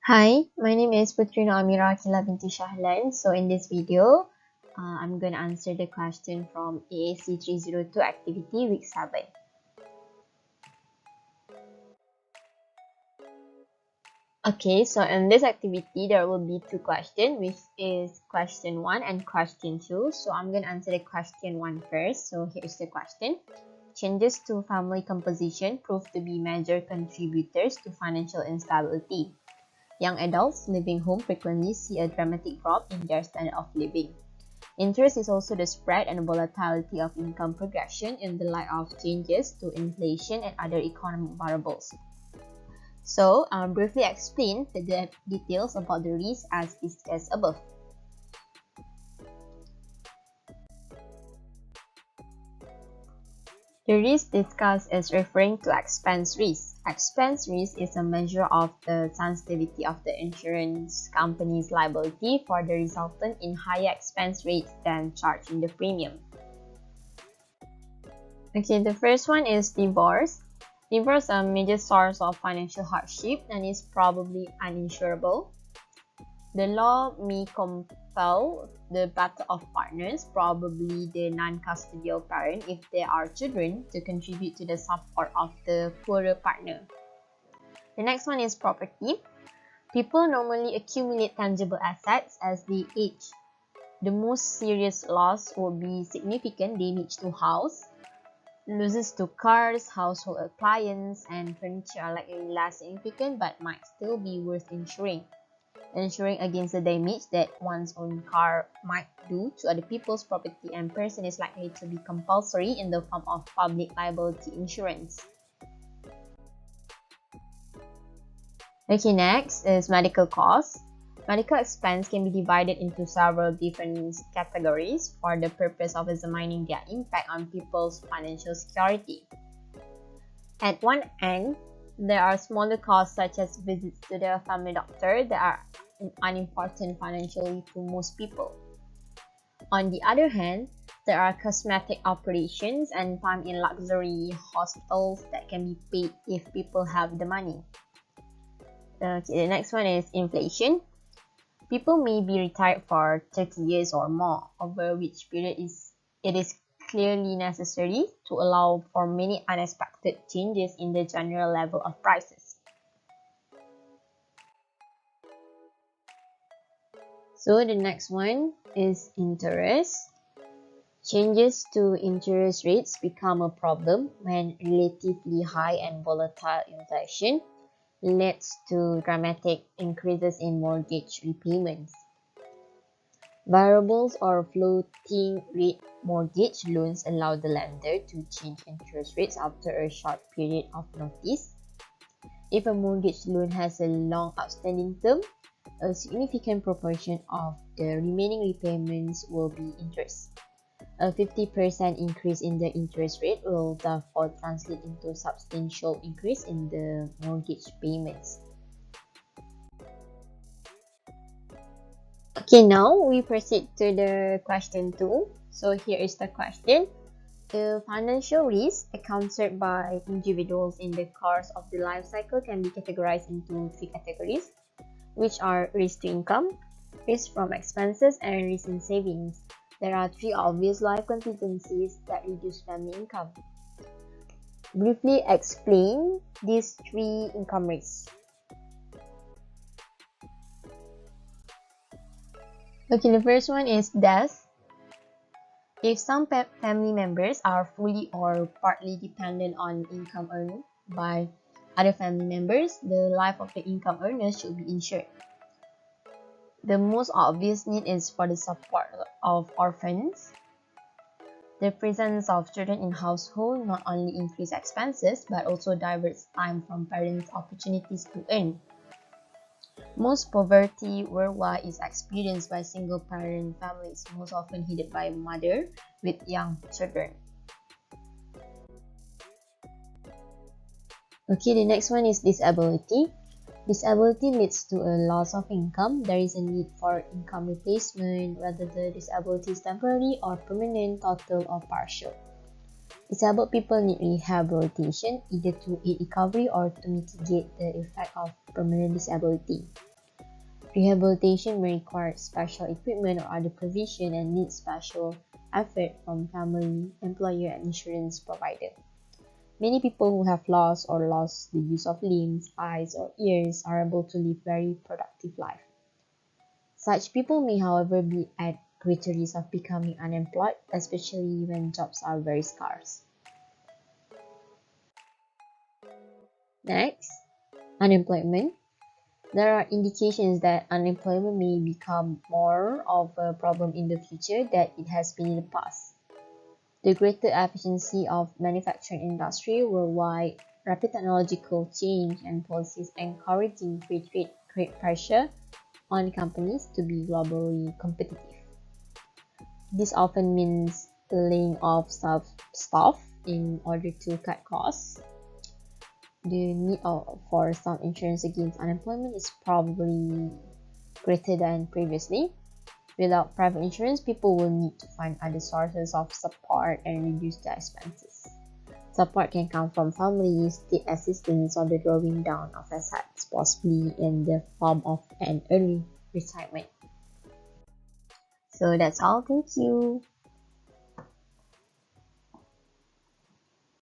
Hi, my name is Puteri Nur Amirah Aqilah binti Shahlan. So in this video, I'm going to answer the question from ASC302 activity week 7. Okay, so in this activity, there will be two questions, which is question 1 and question 2. So I'm going to answer the question 1 first. So here's the question. Changes to family composition prove to be major contributors to financial instability. Young adults living home frequently see a dramatic drop in their standard of living. Interest is also the spread and volatility of income progression in the light of changes to inflation and other economic variables. So, I'll briefly explain the details about the risk as discussed above. The risk discussed is referring to expense risk. Expense risk is a measure of the sensitivity of the insurance company's liability for the resultant in higher expense rates than charged in the premium. Okay, the first one is divorce. Divorce is a major source of financial hardship and is probably uninsurable. The law may compel the better of partners, probably the non-custodial parent if there are children, to contribute to the support of the poorer partner. The next one is property. People normally accumulate tangible assets as they age. The most serious loss would be significant damage to house. Losses to cars, household appliances, and furniture are likely less significant but might still be worth insuring. Insuring against the damage that one's own car might do to other people's property and person is likely to be compulsory in the form of public liability insurance. Okay, next is medical costs. Medical expense can be divided into several different categories for the purpose of examining their impact on people's financial security. At one end, there are smaller costs such as visits to the family doctor that are unimportant financially to most people. On the other hand, there are cosmetic operations and time in luxury hospitals that can be paid if people have the money. Okay, the next one is inflation. People may be retired for 30 years or more, over which period it is clearly necessary to allow for many unexpected changes in the general level of prices. So the next one is interest. Changes to interest rates become a problem when relatively high and volatile inflation leads to dramatic increases in mortgage repayments. Variables or floating rate mortgage loans allow the lender to change interest rates after a short period of notice. If a mortgage loan has a long outstanding term, a significant proportion of the remaining repayments will be interest. A 50% increase in the interest rate will therefore translate into a substantial increase in the mortgage payments. Okay, now we proceed to the question 2. So here is the question. The financial risk encountered by individuals in the course of the life cycle can be categorized into 3 categories, which are risk to income, risk from expenses, and risk in savings. There are 3 obvious life contingencies that reduce family income. Briefly explain these 3 income risks. Okay, the first one is death. If some family members are fully or partly dependent on income earned by other family members, the life of the income earners should be insured. The most obvious need is for the support of orphans. The presence of children in household not only increases expenses but also diverts time from parents' opportunities to earn. Most poverty worldwide is experienced by single-parent families, most often headed by a mother with young children. Okay, the next one is disability. Disability leads to a loss of income. There is a need for income replacement, whether the disability is temporary or permanent, total or partial. Disabled people need rehabilitation either to aid recovery or to mitigate the effect of permanent disability. Rehabilitation may require special equipment or other provision and needs special effort from family, employer, and insurance provider. Many people who have lost the use of limbs, eyes, or ears are able to live very productive life. Such people may, however, be at greater risk of becoming unemployed, especially when jobs are very scarce. Next, unemployment. There are indications that unemployment may become more of a problem in the future than it has been in the past. The greater efficiency of manufacturing industry worldwide, rapid technological change, and policies encouraging free trade create pressure on companies to be globally competitive. This often means laying off staff in order to cut costs. The need for some insurance against unemployment is probably greater than previously. Without private insurance, people will need to find other sources of support and reduce their expenses. Support can come from families, state assistance, or the drawing down of assets, possibly in the form of an early retirement. So that's all. Thank you.